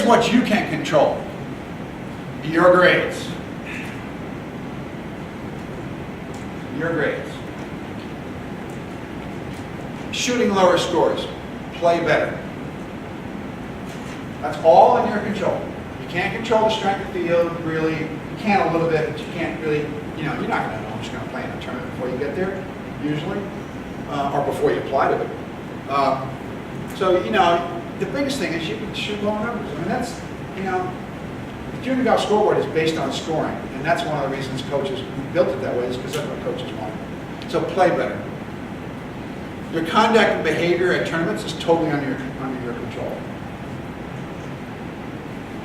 what you can control. Your grades. Your grades. Shooting lower scores. Play better. That's all in your control. You can't control the strength of the field, really. You can a little bit, but you can't really, you're not going to know who's going to play in a tournament before you get there, usually, or before you apply to it. So, the biggest thing is you can shoot low numbers. I mean, that's, the junior golf scoreboard is based on scoring, and that's one of the reasons coaches built it that way, is because that's what coaches want. So play better. Your conduct and behavior at tournaments is totally under your control.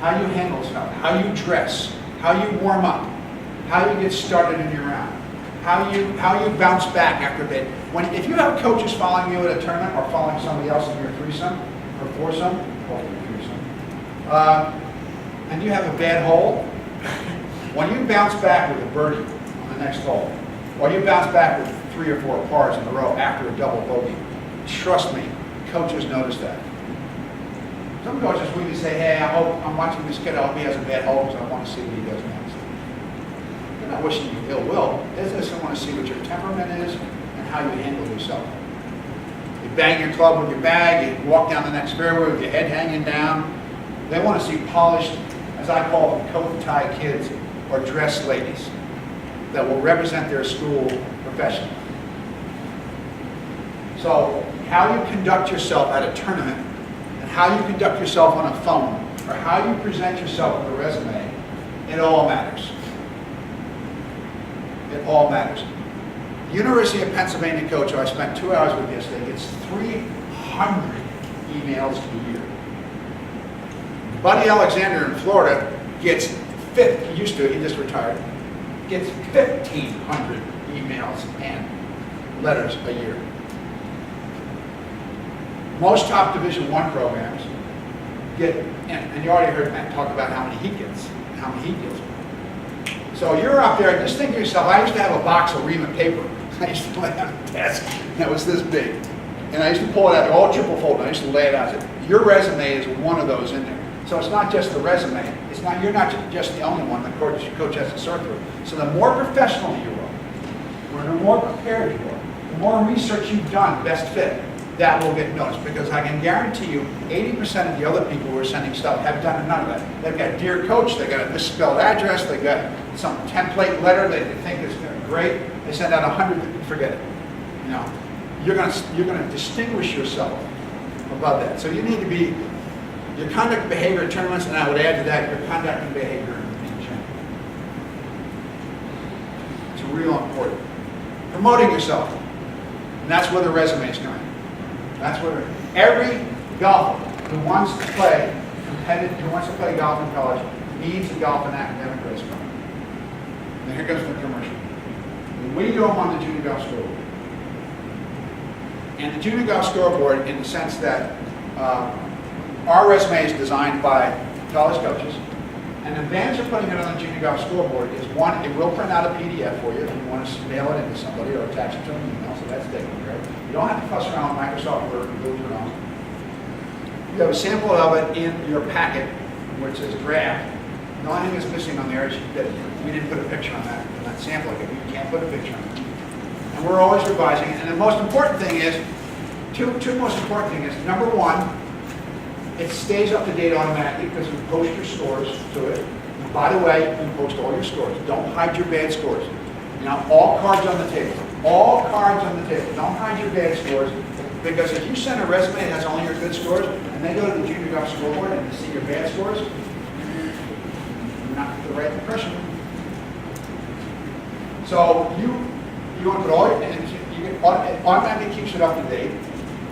How you handle stuff, how you dress, how you warm up, how you get started in your round, how you bounce back after a bit. If you have coaches following you at a tournament or following somebody else in your threesome or foursome, hopefully threesome, and you have a bad hole, when you bounce back with a birdie on the next hole, or you bounce back with 3 or 4 pars in a row after a double bogey, trust me, coaches notice that. Some coaches really say, hey, I'm watching this kid, I hope he has a bad hole because I want to see what he does next. They're not wishing you ill will. They just want to see what your temperament is and how you handle yourself. You bang your club with your bag, you walk down the next fairway with your head hanging down. They want to see polished, as I call them, coat and tie kids or dress ladies that will represent their school professionally. So how you conduct yourself at a tournament and how you conduct yourself on a phone or how you present yourself with a resume, it all matters. It all matters. The University of Pennsylvania coach who I spent 2 hours with yesterday gets 300 emails a year. Buddy Alexander in Florida gets he used to, he just retired, gets 1,500 emails and letters a year. Most top Division I programs get, and you already heard Matt talk about how many he gets, and how many he deals with. So you're up there, just think to yourself, I used to have a box of ream of paper. I used to lay it on the desk, that was this big. And I used to pull it out, they're all triple folded, I used to lay it out. Your resume is one of those in there. So it's not just the resume, you're not just the only one the coach has to sort through. So the more professional you are, or the more prepared you are, the more research you've done, best fit, that will get noticed. Because I can guarantee you, 80% of the other people who are sending stuff have done none of that. They've got Dear Coach, they've got a misspelled address, they've got some template letter that they think is great. They send out 100, forget it. You're going to distinguish yourself above that. So you need to be your conduct and behavior at tournaments, and I would add to that your conduct and behavior in general. It's real important. Promoting yourself, and that's where the resume is going. That's where every golfer who wants to play competitive, who wants to play golf in college, needs a golf and academic resume. And here goes the commercial. We do them on the Junior Golf Scoreboard. And the Junior Golf Scoreboard, in the sense that our resume is designed by college coaches, and the advantage of putting it on the Junior Golf Scoreboard is, one, it will print out a PDF for you if you want to mail it into somebody or attach it to an email, so that's taken care of. You don't have to fuss around with Microsoft Word and build your own. You have a sample of it in your packet, which is draft. The only thing that's missing on there is that we didn't put a picture on that sample. Like, you can't put a picture on it. And we're always revising it. And the most important thing is, two most important things is, number one, it stays up to date automatically because you post your scores to it. And by the way, you post all your scores. Don't hide your bad scores. All cards on the table. All cards on the table. Don't hide your bad scores, because if you send a resume that has only your good scores, and they go to the Junior Golf Scoreboard and they see your bad scores, you're not the right impression. So you want to put all your, it automatically keeps it up to date.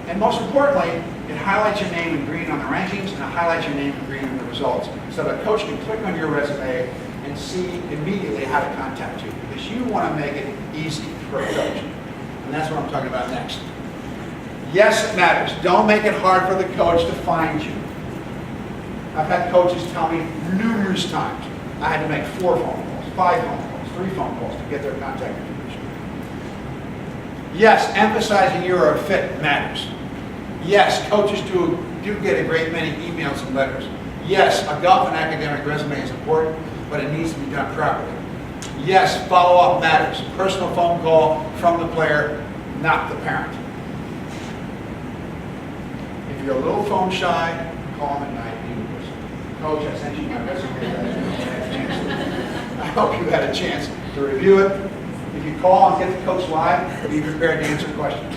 And most importantly, it highlights your name in green on the rankings, and it highlights your name in green on the results. So the coach can click on your resume and see immediately how to contact you, because you want to make it easy for a coach. And that's what I'm talking about next. Yes, it matters. Don't make it hard for the coach to find you. I've had coaches tell me numerous times I had to make 4 phone calls, 5 phone calls, 3 phone calls to get their contact information. Yes, emphasizing you're a fit matters. Yes, coaches do get a great many emails and letters. Yes, a golf and academic resume is important, but it needs to be done properly. Yes, follow-up matters. Personal phone call from the player, not the parent. If you're a little phone shy, call them at night. Coach, I sent you my resume. I hope you had a chance to review it. If you call and get the coach live, be prepared to answer questions.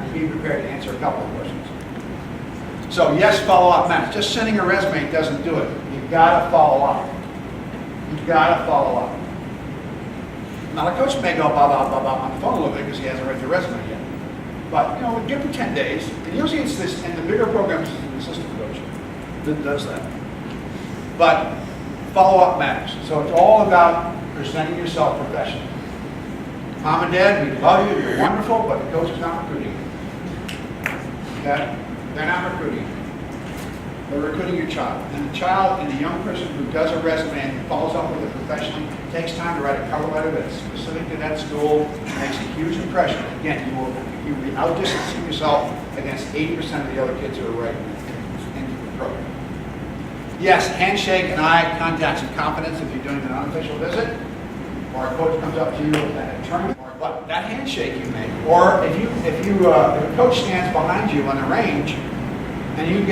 And be prepared to answer a couple of questions. So yes, follow-up matters. Just sending a resume doesn't do it. You've got to follow up. You've got to follow up. Now the coach may go blah, blah, blah, blah on the phone a little bit because he hasn't read the resume yet. But, you know, give him 10 days. And usually it's this, in the bigger programs, it's an assistant coach that does that. But follow-up matters. So it's all about presenting yourself professionally. Mom and Dad, we love you, you're wonderful, but the coach is not recruiting you. Okay? They're not recruiting you. They're recruiting your child. And the child and the young person who does a resume and follows up with it professionally takes time to write a cover letter that's specific to that school, makes a huge impression. Again, you will be outdistancing yourself against 80% of the other kids who are writing into the program. Yes, handshake and eye contact's in confidence if you're doing an unofficial visit, or a coach comes up to you at a tournament, but that handshake you make, or if a coach stands behind you on the range, and you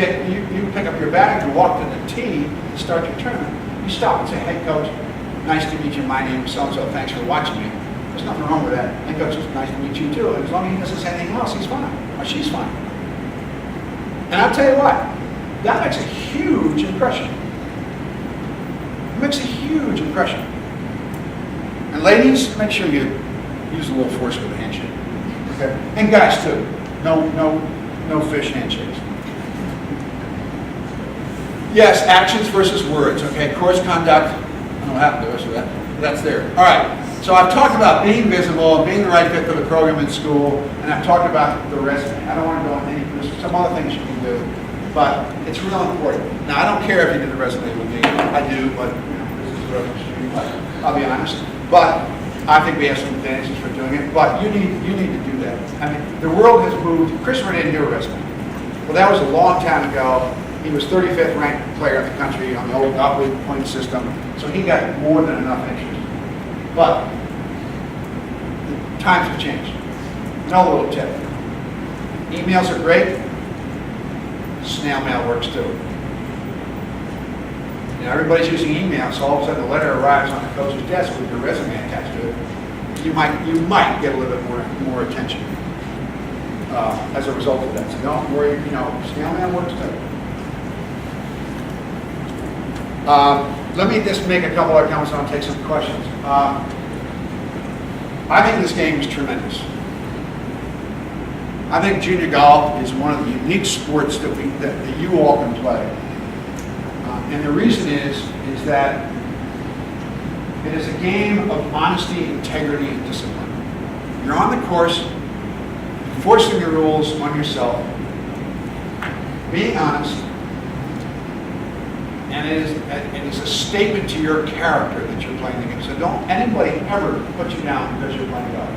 pick up your bag and walk to the tee to start your tournament, you stop and say, "Hey coach, nice to meet you, my name is so-and-so, thanks for watching me." There's nothing wrong with that. Hey coach, it's nice to meet you too. And as long as he doesn't say anything else, he's fine, or she's fine. And I'll tell you what, that makes a huge impression. It makes a huge impression. And ladies, make sure you use a little force with a handshake. Okay? And guys too. No fish handshakes. Yes, actions versus words. Okay, course conduct. I don't know what happened to us with that. That's there. All right. So I've talked about being visible, being the right fit for the program in school, and I've talked about the resume. I don't want to go into any. There's some other things you can do, but it's real important. Now I don't care if you did the resume with me. I do, but this is real extreme. I'll be honest. But I think we have some advantages for doing it. But you need to do that. I mean, the world has moved. Christopher didn't do a resume. Well, that was a long time ago. He was 35th ranked player in the country on the old Gottlieb point system, so he got more than enough interest. But the times have changed. Another little tip. Emails are great. Snail mail works too. You know, everybody's using email, so all of a sudden the letter arrives on the coach's desk with your resume attached to it. You might get a little bit more attention as a result of that. So don't worry, you know, snail mail works too. Let me just make a couple other comments and I'll take some questions. I think this game is tremendous. I think junior golf is one of the unique sports that you all can play. And the reason is that it is a game of honesty, integrity, and discipline. You're on the course, enforcing the rules on yourself, being honest, and it is a statement to your character that you're playing the game. So don't anybody ever put you down because you're playing golf.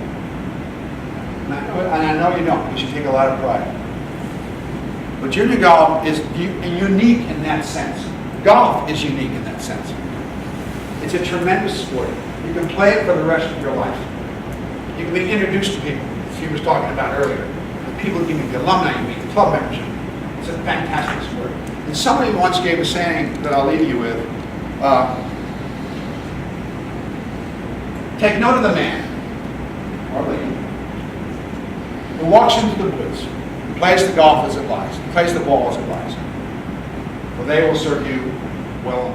And I know you don't, because you take a lot of pride. But junior golf is unique in that sense. Golf is unique in that sense. It's a tremendous sport. You can play it for the rest of your life. You can be introduced to people, as he was talking about earlier. The people you meet, the alumni you meet, the club membership. It's a fantastic sport. And somebody once gave a saying that I'll leave you with. Take note of the man, or lady, who walks into the woods, and plays the golf as it lies, plays the ball as it lies. For they will serve you well.